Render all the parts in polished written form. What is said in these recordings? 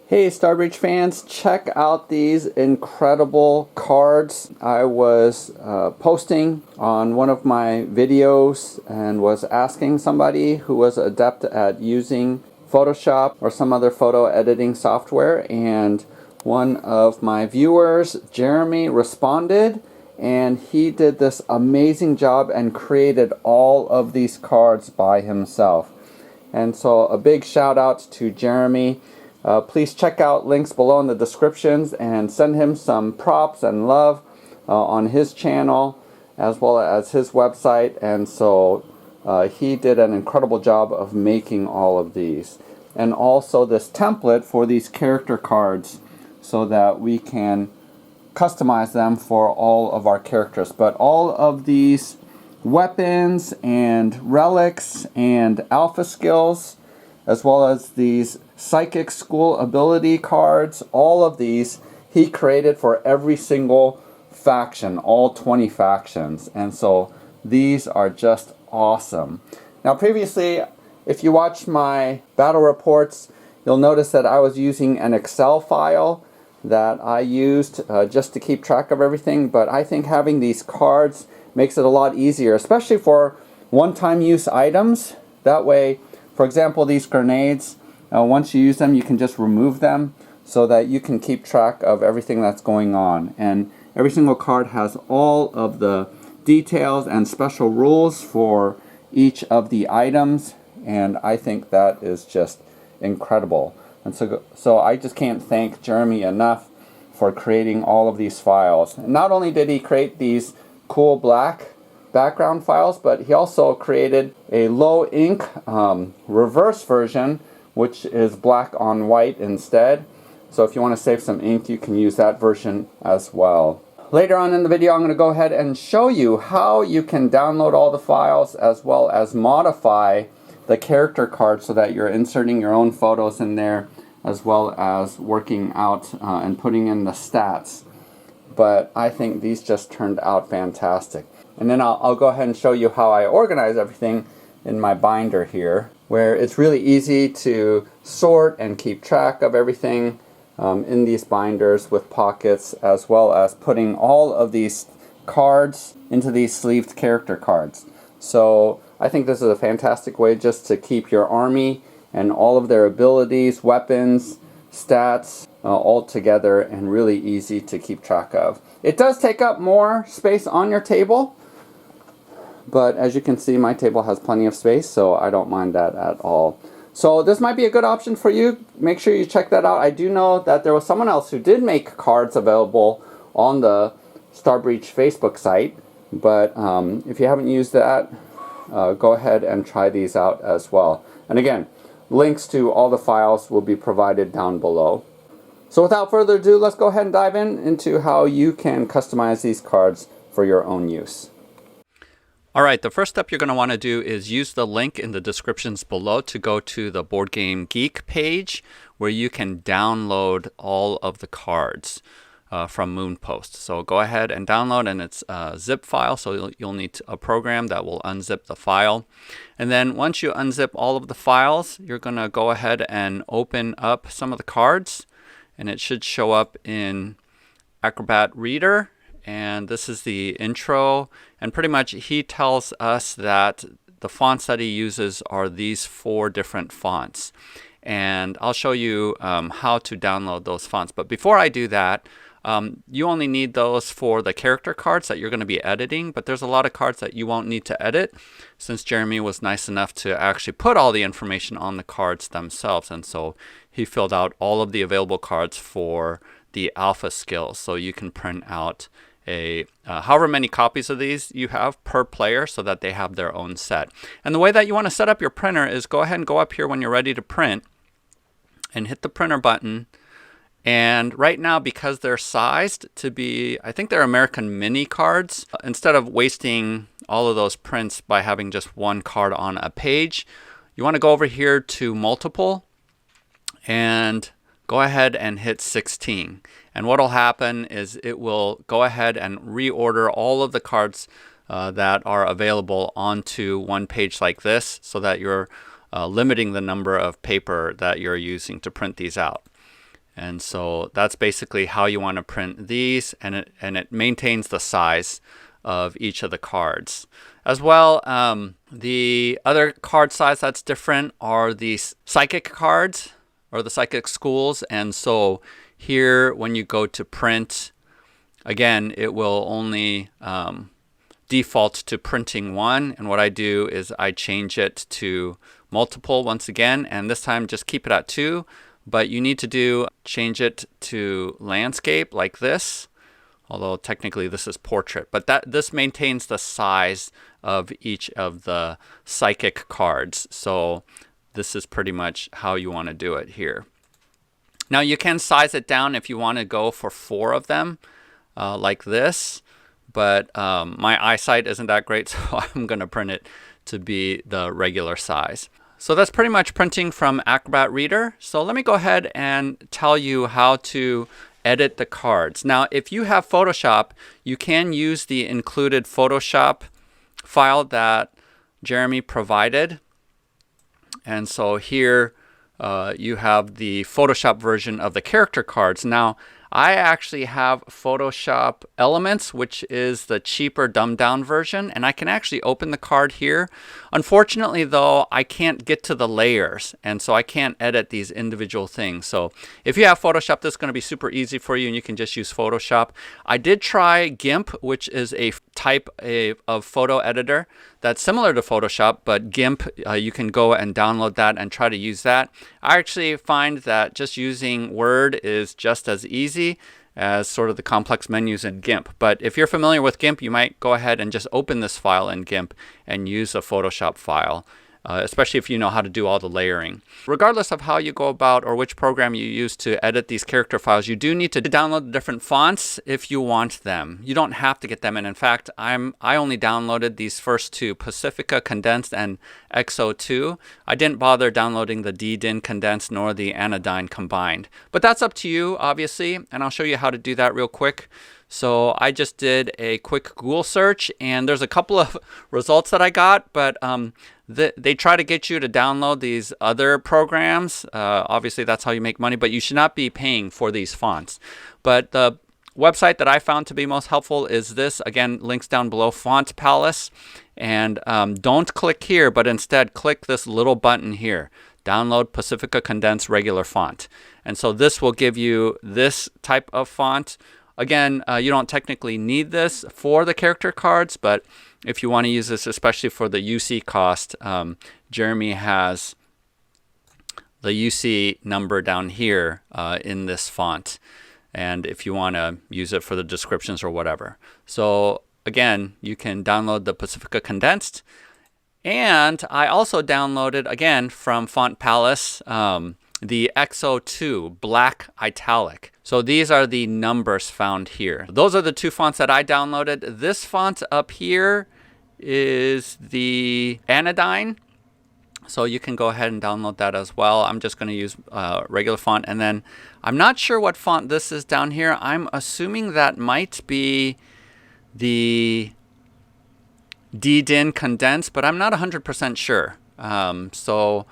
Hey Starbreach fans, check out these incredible cards. I was posting on one of my videos and was asking somebody who was adept at using Photoshop or some other photo editing software, and one of my viewers, Jeremy, responded, and he did this amazing job and created all of these cards by himself. And so a big shout out to Jeremy. Please check out links below in the descriptions and send him some props and love on his channel as well as his website. And so he did an incredible job of making all of these. And also this template for these character cards so that we can customize them for all of our characters. But all of these weapons and relics and alpha skills, as well as these psychic school ability cards, all of these he created for every single faction, all 20 factions. And so these are just awesome. Now previously, if you watch my battle reports, you'll notice that I was using an Excel file that I used just to keep track of everything. But I think having these cards makes it a lot easier, especially for one-time use items. That way, for example, these grenades, once you use them, you can just remove them so that you can keep track of everything that's going on. And every single card has all of the details and special rules for each of the items, and I think that is just incredible. And so I just can't thank Jeremy enough for creating all of these files. And not only did he create these cool black background files, but he also created a low ink reverse version, which is black on white instead. So if you want to save some ink, you can use that version as well. Later on in the video, I'm going to go ahead and show you how you can download all the files as well as modify the character card so that you're inserting your own photos in there, as well as working out and putting in the stats. But I think these just turned out fantastic. And then I'll go ahead and show you how I organize everything in my binder here, where it's really easy to sort and keep track of everything in these binders with pockets, as well as putting all of these cards into these sleeved character cards. So I think this is a fantastic way just to keep your army and all of their abilities, weapons, stats all together, and really easy to keep track of. It does take up more space on your table, but as you can see, my table has plenty of space, so I don't mind that at all. So this might be a good option for you. Make sure you check that out. I do know that there was someone else who did make cards available on the Starbreach Facebook site, but if you haven't used that, go ahead and try these out as well. And again, links to all the files will be provided down below. So without further ado, let's go ahead and dive into how you can customize these cards for your own use. All right, the first step you're going to want to do is use the link in the descriptions below to go to the Board Game Geek page, where you can download all of the cards from Moonpost. So go ahead and download, and it's a zip file, so you'll need a program that will unzip the file. And then once you unzip all of the files, you're going to go ahead and open up some of the cards, and it should show up in Acrobat Reader. And this is the intro, and pretty much he tells us that the fonts that he uses are these 4 different fonts. And I'll show you how to download those fonts. But before I do that, you only need those for the character cards that you're going to be editing, but there's a lot of cards that you won't need to edit, since Jeremy was nice enough to actually put all the information on the cards themselves. And so he filled out all of the available cards for the alpha skills, so you can print out however many copies of these you have per player, so that they have their own set. And the way that you want to set up your printer is go ahead and go up here when you're ready to print and hit the printer button. And right now, because they're sized to be, I think they're American Mini cards, instead of wasting all of those prints by having just one card on a page, you want to go over here to multiple and go ahead and hit 16. And what will happen is it will go ahead and reorder all of the cards that are available onto one page like this, so that you're limiting the number of paper that you're using to print these out. And so that's basically how you want to print these, and it maintains the size of each of the cards. As well, the other card size that's different are the psychic cards or the psychic schools. And so here, when you go to print, again, it will only default to printing one. And what I do is I change it to multiple once again, and this time just keep it at 2. But you need to change it to landscape like this, although technically this is portrait. But this maintains the size of each of the psychic cards. So this is pretty much how you want to do it here. Now you can size it down if you want to go for 4 of them, like this. But my eyesight isn't that great, so I'm going to print it to be the regular size. So that's pretty much printing from Acrobat Reader. So let me go ahead and tell you how to edit the cards. Now, if you have Photoshop, you can use the included Photoshop file that Jeremy provided. And so here you have the Photoshop version of the character cards. Now, I actually have Photoshop Elements, which is the cheaper dumbed down version, and I can actually open the card here. Unfortunately, though, I can't get to the layers, and so I can't edit these individual things. So if you have Photoshop, this is going to be super easy for you, and you can just use Photoshop. I did try GIMP, which is a type of photo editor that's similar to Photoshop, but GIMP, you can go and download that and try to use that. I actually find that just using Word is just as easy as sort of the complex menus in GIMP. But if you're familiar with GIMP, you might go ahead and just open this file in GIMP and use a Photoshop file, especially if you know how to do all the layering. Regardless of how you go about or which program you use to edit these character files, you do need to download the different fonts if you want them. You don't have to get them. And in fact, I only downloaded these first 2, Pacifica Condensed and XO2. I didn't bother downloading the DDIN Condensed nor the Anodyne Combined. But that's up to you, obviously, and I'll show you how to do that real quick. So I just did a quick Google search, and there's a couple of results that I got, but they try to get you to download these other programs. Obviously, that's how you make money, but you should not be paying for these fonts. But the website that I found to be most helpful is this. Again, links down below, Font Palace. And don't click here, but instead click this little button here, Download Pacifica Condensed Regular Font. And so this will give you this type of font. Again, you don't technically need this for the character cards, but if you want to use this, especially for the UC cost, Jeremy has the UC number down here in this font. And if you want to use it for the descriptions or whatever. So again, you can download the Pacifica Condensed. And I also downloaded, again, from Font Palace, the XO2 Black Italic. So these are the numbers found here. Those are the 2 fonts that I downloaded. This font up here is the Anodyne. So you can go ahead and download that as well. I'm just going to use regular font. And then I'm not sure what font this is down here. I'm assuming that might be the DDIN Condensed, but I'm not 100% sure. So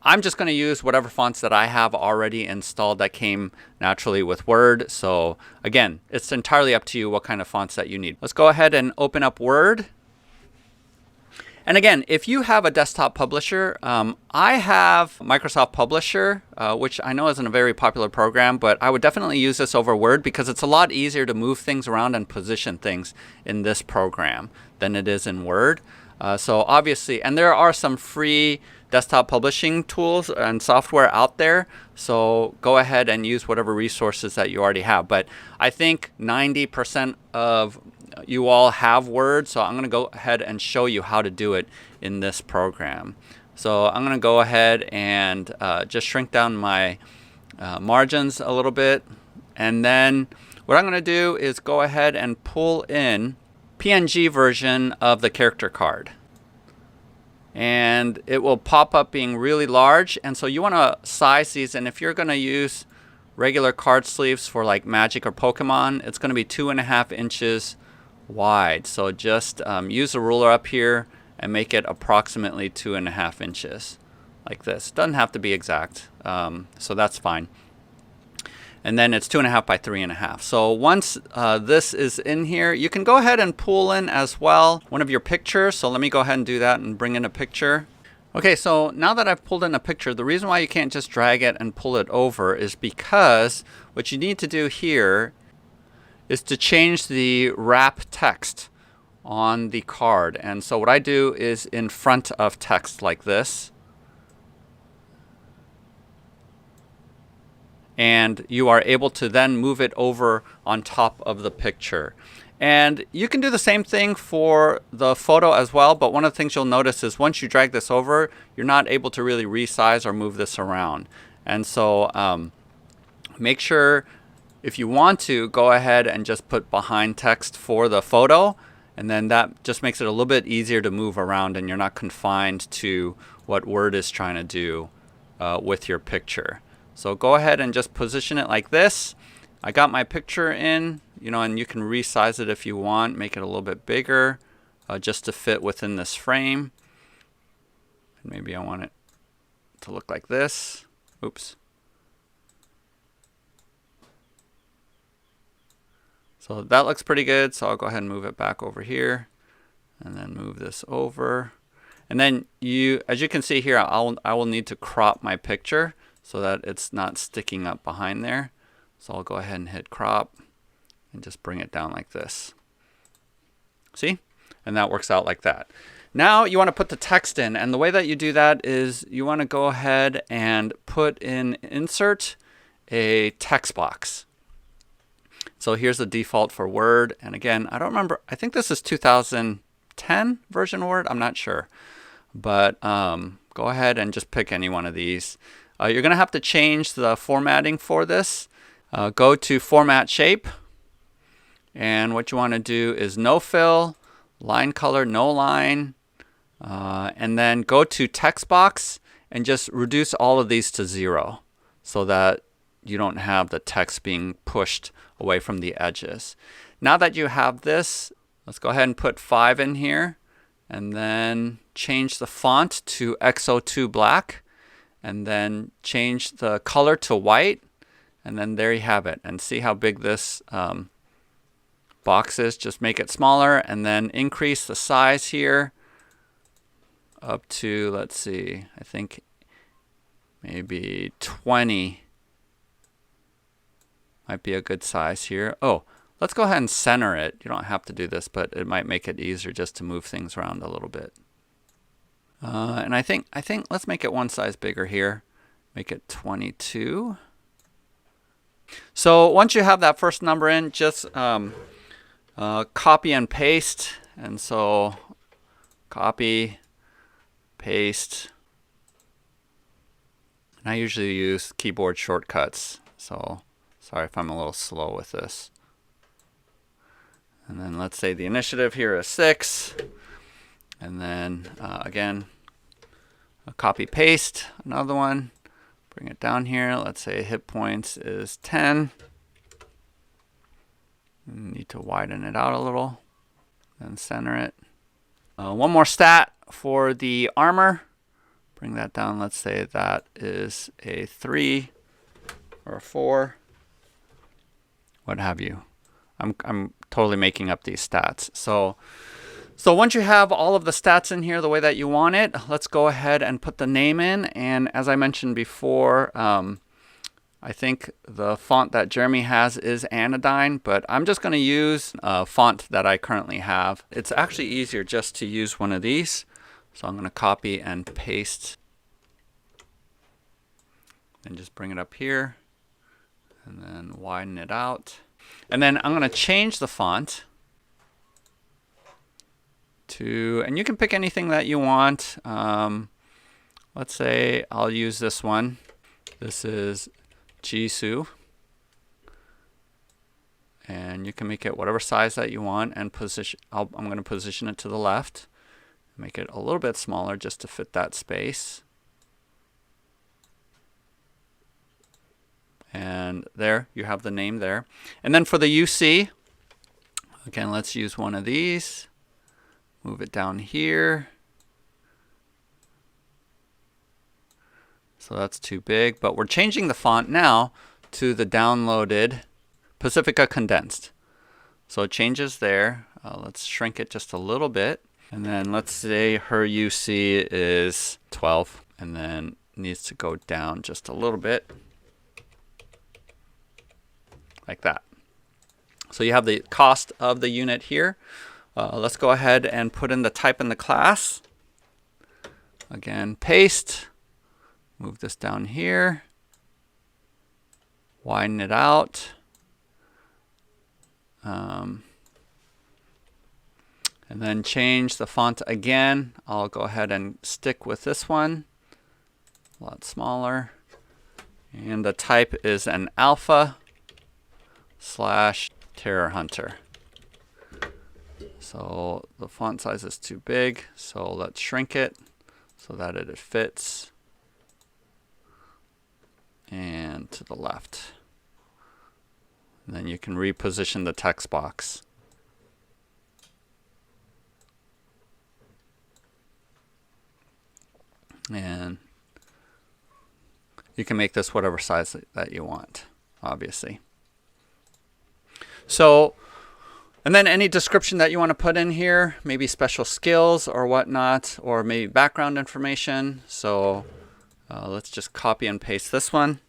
I'm just going to use whatever fonts that I have already installed that came naturally with Word. So again, it's entirely up to you what kind of fonts that you need. Let's go ahead and open up Word. And again, if you have a desktop publisher, I have Microsoft Publisher, which I know isn't a very popular program, but I would definitely use this over Word because it's a lot easier to move things around and position things in this program than it is in Word. So obviously, and there are some free desktop publishing tools and software out there. So go ahead and use whatever resources that you already have. But I think 90% of you all have Word, so I'm going to go ahead and show you how to do it in this program. So I'm going to go ahead and just shrink down my margins a little bit. And then what I'm going to do is go ahead and pull in PNG version of the character card. And it will pop up being really large. And so you want to size these. And if you're going to use regular card sleeves for like Magic or Pokemon, it's going to be 2.5 inches wide. So just use a ruler up here and make it approximately 2.5 inches like this. Doesn't have to be exact. So that's fine. And then it's 2.5 by 3.5. So once this is in here, you can go ahead and pull in as well one of your pictures. So let me go ahead and do that and bring in a picture. Okay, so now that I've pulled in a picture, the reason why you can't just drag it and pull it over is because what you need to do here is to change the wrap text on the card. And so what I do is in front of text like this. And you are able to then move it over on top of the picture. And you can do the same thing for the photo as well, but one of the things you'll notice is once you drag this over, you're not able to really resize or move this around. And so make sure, if you want to, go ahead and just put behind text for the photo, and then that just makes it a little bit easier to move around and you're not confined to what Word is trying to do with your picture. So go ahead and just position it like this. I got my picture in, and you can resize it if you want, make it a little bit bigger just to fit within this frame. And maybe I want it to look like this. Oops. So that looks pretty good. So I'll go ahead and move it back over here and then move this over. And then as you can see here, I will need to crop my picture so that it's not sticking up behind there. So I'll go ahead and hit crop and just bring it down like this. See? And that works out like that. Now you want to put the text in, and the way that you do that is you want to go ahead and put in insert a text box. So here's the default for Word, and again, I don't remember, I think this is 2010 version Word, I'm not sure. But go ahead and just pick any one of these. You're going to have to change the formatting for this. Go to Format Shape. And what you want to do is no fill, line color, no line. And then go to Text Box and just reduce all of these to 0 so that you don't have the text being pushed away from the edges. Now that you have this, let's go ahead and put 5 in here. And then change the font to X02 black. And then change the color to white, and then there you have it. And see how big this box is. Just make it smaller, and then increase the size here up to, let's see, I think maybe 20 might be a good size here. Oh, let's go ahead and center it. You don't have to do this, but it might make it easier just to move things around a little bit. And I think let's make it one size bigger here. Make it 22. So once you have that first number in, just copy and paste. And so copy, paste. And I usually use keyboard shortcuts. So sorry if I'm a little slow with this. And then let's say the initiative here is 6. And then again, a copy paste, another one, bring it down here. Let's say hit points is 10. Need to widen it out a little, then center it. One more stat for the armor. Bring that down. Let's say that is a 3 or a 4, what have you. I'm totally making up these stats. So once you have all of the stats in here the way that you want it, let's go ahead and put the name in. And as I mentioned before, I think the font that Jeremy has is Anodyne, but I'm just going to use a font that I currently have. It's actually easier just to use one of these. So I'm going to copy and paste and just bring it up here and then widen it out. And then I'm going to change the font to, and you can pick anything that you want. Let's say I'll use this one. This is Jisoo. And you can make it whatever size that you want and position. I'm going to position it to the left. Make it a little bit smaller just to fit that space. And there, you have the name there. And then for the UC, again, let's use one of these. Move it down here. So that's too big, but we're changing the font now to the downloaded Pacifica condensed. So it changes there. Let's shrink it just a little bit. And then let's say her UC is 12 and then needs to go down just a little bit. Like that. So you have the cost of the unit here. Let's go ahead and put in the type in the class. Again, paste. Move this down here. Widen it out. And then change the font again. I'll go ahead and stick with this one. A lot smaller. And the type is an alpha / Terror Hunter. So the font size is too big. So let's shrink it so that it fits. And to the left. And then you can reposition the text box. And you can make this whatever size that you want, obviously. So, and then any description that you want to put in here, maybe special skills or whatnot, or maybe background information. So let's just copy and paste this one.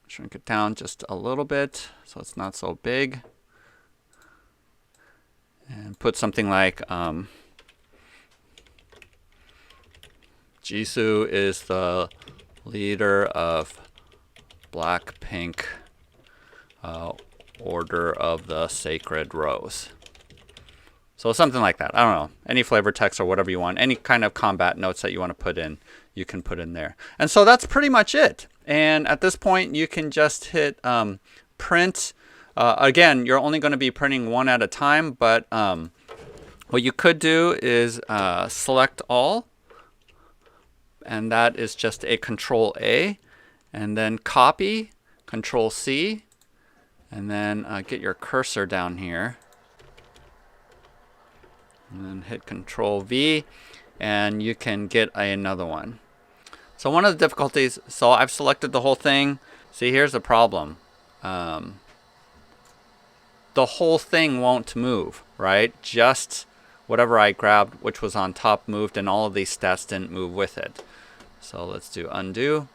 Shrink it down just a little bit so it's not so big. And put something like Jisoo is the leader of Blackpink Order of the Sacred Rose. So something like that. I don't know. Any flavor text or whatever you want. Any kind of combat notes that you want to put in, you can put in there. And so that's pretty much it. And at this point, you can just hit print. Again, you're only going to be printing one at a time, but what you could do is select all. And that is just a Control A. And then copy, Control C. And then get your cursor down here. And then hit Control V. And you can get another one. So one of the difficulties, so I've selected the whole thing. See, here's the problem. The whole thing won't move, right? Just whatever I grabbed, which was on top, moved, and all of these stats didn't move with it. So let's do undo.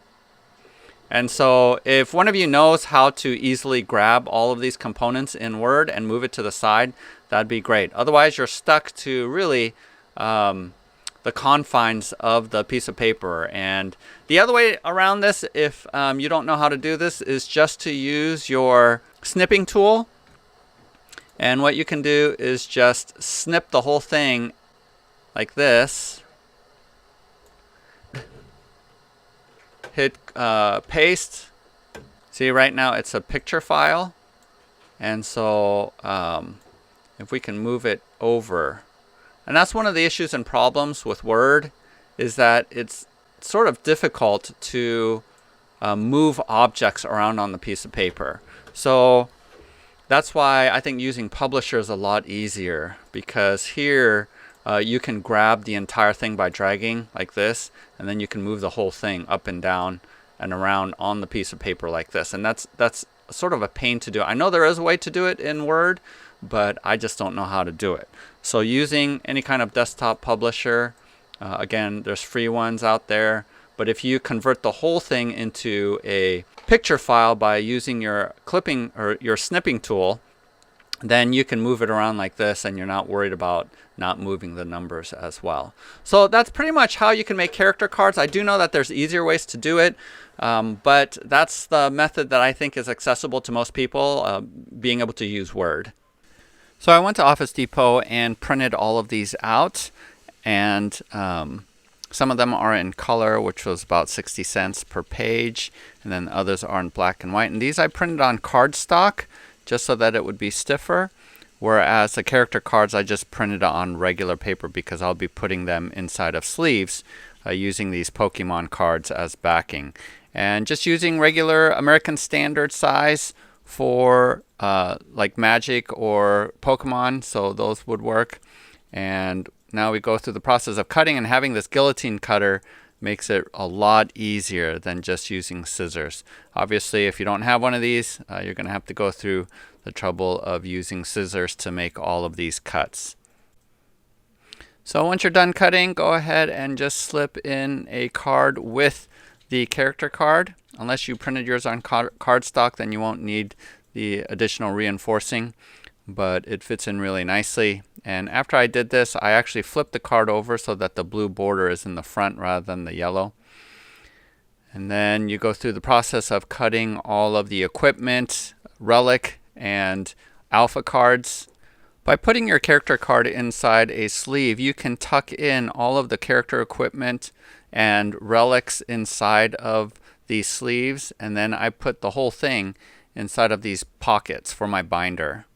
And so if one of you knows how to easily grab all of these components in Word and move it to the side, that'd be great. Otherwise, you're stuck to really the confines of the piece of paper. And the other way around this, if you don't know how to do this, is just to use your snipping tool. And what you can do is just snip the whole thing like this. Hit paste. See, right now it's a picture file. And so if we can move it over. And that's one of the issues and problems with Word, is that it's sort of difficult to move objects around on the piece of paper. So that's why I think using Publisher is a lot easier, because here you can grab the entire thing by dragging like this, and then you can move the whole thing up and down and around on the piece of paper like this. And that's sort of a pain to do. I know there is a way to do it in Word, but I just don't know how to do it. So using any kind of desktop publisher, again, there's free ones out there. But if you convert the whole thing into a picture file by using your clipping or your snipping tool, then you can move it around like this, and you're not worried about not moving the numbers as well. So that's pretty much how you can make character cards. I do know that there's easier ways to do it, but that's the method that I think is accessible to most people, being able to use Word. So I went to Office Depot and printed all of these out, and some of them are in color, which was about 60 cents per page, and then others are in black and white. And these I printed on cardstock just so that it would be stiffer, whereas the character cards I just printed on regular paper because I'll be putting them inside of sleeves using these Pokemon cards as backing. And just using regular American Standard size for like Magic or Pokemon, so those would work. And now we go through the process of cutting, and having this guillotine cutter makes it a lot easier than just using scissors. Obviously, if you don't have one of these, you're going to have to go through the trouble of using scissors to make all of these cuts. So once you're done cutting, go ahead and just slip in a card with the character card. Unless you printed yours on cardstock, then you won't need the additional reinforcing, but it fits in really nicely. And after I did this, I actually flipped the card over so that the blue border is in the front rather than the yellow. And then you go through the process of cutting all of the equipment, relic, and alpha cards. By putting your character card inside a sleeve, you can tuck in all of the character equipment and relics inside of these sleeves, and then I put the whole thing inside of these pockets for my binder.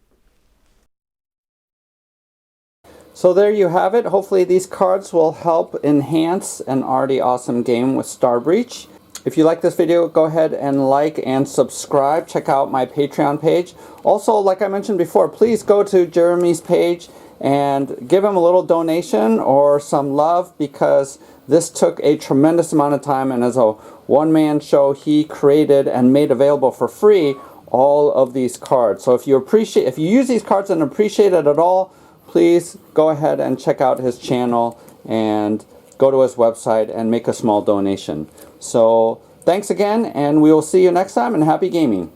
So there you have it. Hopefully these cards will help enhance an already awesome game with Star Breach. If you like this video, go ahead and like and subscribe. Check out my Patreon page. Also, like I mentioned before, please go to Jeremy's page and give him a little donation or some love, because this took a tremendous amount of time, and as a one-man show, he created and made available for free all of these cards. So if you use these cards and appreciate it at all, please go ahead and check out his channel and go to his website and make a small donation. So thanks again, and we will see you next time, and happy gaming.